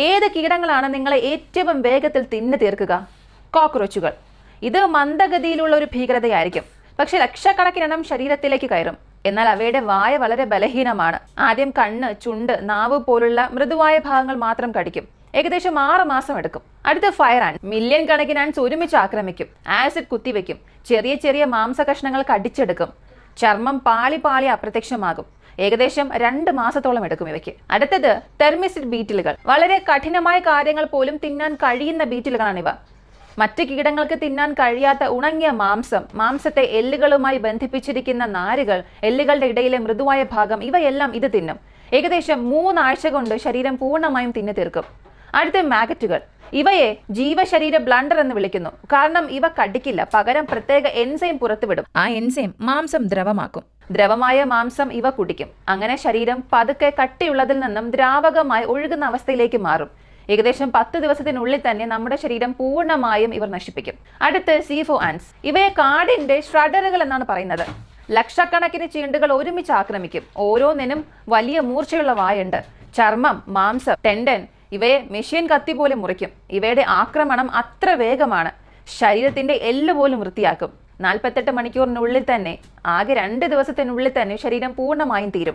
ഏത് കീടങ്ങളാണ് നിങ്ങളെ ഏറ്റവും വേഗത്തിൽ തിന്നു തീർക്കുക? കോക്രോച്ചുകൾ. ഇത് മന്ദഗതിയിലുള്ള ഒരു ഭീകരതയായിരിക്കും, പക്ഷെ ലക്ഷക്കണക്കിനെണ്ണം ശരീരത്തിലേക്ക് കയറും. എന്നാൽ അവയുടെ വായ വളരെ ബലഹീനമാണ്. ആദ്യം കണ്ണ്, ചുണ്ട്, നാവ് പോലുള്ള മൃദുവായ ഭാഗങ്ങൾ മാത്രം കടിക്കും. ഏകദേശം 6 മാസം എടുക്കും. അടുത്ത ഫയർ ആൻഡ്. മില്യൺ കണക്കിന് ആൻഡ്സ് ഒരുമിച്ച് ആക്രമിക്കും. ആസിഡ് കുത്തിവെക്കും. ചെറിയ ചെറിയ മാംസകഷ്ണങ്ങൾ കടിച്ചെടുക്കും. ചർമ്മം പാളി പാളി അപ്രത്യക്ഷമാകും. ഏകദേശം 2 മാസത്തോളം എടുക്കും ഇവയ്ക്ക്. അടുത്തത് തെർമിസിഡ് ബീറ്റിലുകൾ. വളരെ കഠിനമായ കാര്യങ്ങൾ പോലും തിന്നാൻ കഴിയുന്ന ബീറ്റിലുകളാണിവ. മറ്റ് കീടങ്ങൾക്ക് തിന്നാൻ കഴിയാത്ത ഉണങ്ങിയ മാംസത്തെ എല്ലുകളുമായി ബന്ധിപ്പിച്ചിരിക്കുന്ന നാരുകൾ, എല്ലുകളുടെ ഇടയിലെ മൃദുവായ ഭാഗം, ഇവയെല്ലാം ഇത് തിന്നും. ഏകദേശം 3 ആഴ്ച കൊണ്ട് ശരീരം പൂർണ്ണമായും തിന്നു തീർക്കും. അടുത്ത മാഗറ്റുകൾ. ഇവയെ ജീവശരീര ബ്ലണ്ടർ എന്ന് വിളിക്കുന്നു. കാരണം ഇവ കടിക്കില്ല, പകരം പ്രത്യേക എൻസൈം പുറത്തുവിടും. ആ എൻസൈം മാംസം ദ്രവമാക്കും. ദ്രവമായ മാംസം ഇവ കുടിക്കും. അങ്ങനെ ശരീരം പതുക്കെ കട്ടിയുള്ളതിൽ നിന്നും ദ്രാവകമായി ഒഴുകുന്ന അവസ്ഥയിലേക്ക് മാറും. ഏകദേശം 10 ദിവസത്തിനുള്ളിൽ തന്നെ നമ്മുടെ ശരീരം പൂർണ്ണമായും ഇവർ നശിപ്പിക്കും. അടുത്ത് സീഫോ ആൻഡ്സ്. ഇവയെ കാടിന്റെ ഷ്രഡറുകൾ എന്നാണ് പറയുന്നത്. ലക്ഷക്കണക്കിന് ചീണ്ടുകൾ ഒരുമിച്ച് ആക്രമിക്കും. ഓരോന്നിനും വലിയ മൂർച്ചയുള്ള വായുണ്ട്. ചർമ്മം, മാംസം, ടെൻഡൻ ഇവയെ മെഷീൻ കത്തി പോലെ മുറിക്കും. ഇവയുടെ ആക്രമണം അത്ര വേഗമാണ്, ശരീരത്തിന്റെ എല്ല് പോലും വൃത്തിയാക്കും. 48 മണിക്കൂറിനുള്ളിൽ തന്നെ, ആകെ 2 ദിവസത്തിനുള്ളിൽ തന്നെ ശരീരം പൂർണ്ണമായും തീരും.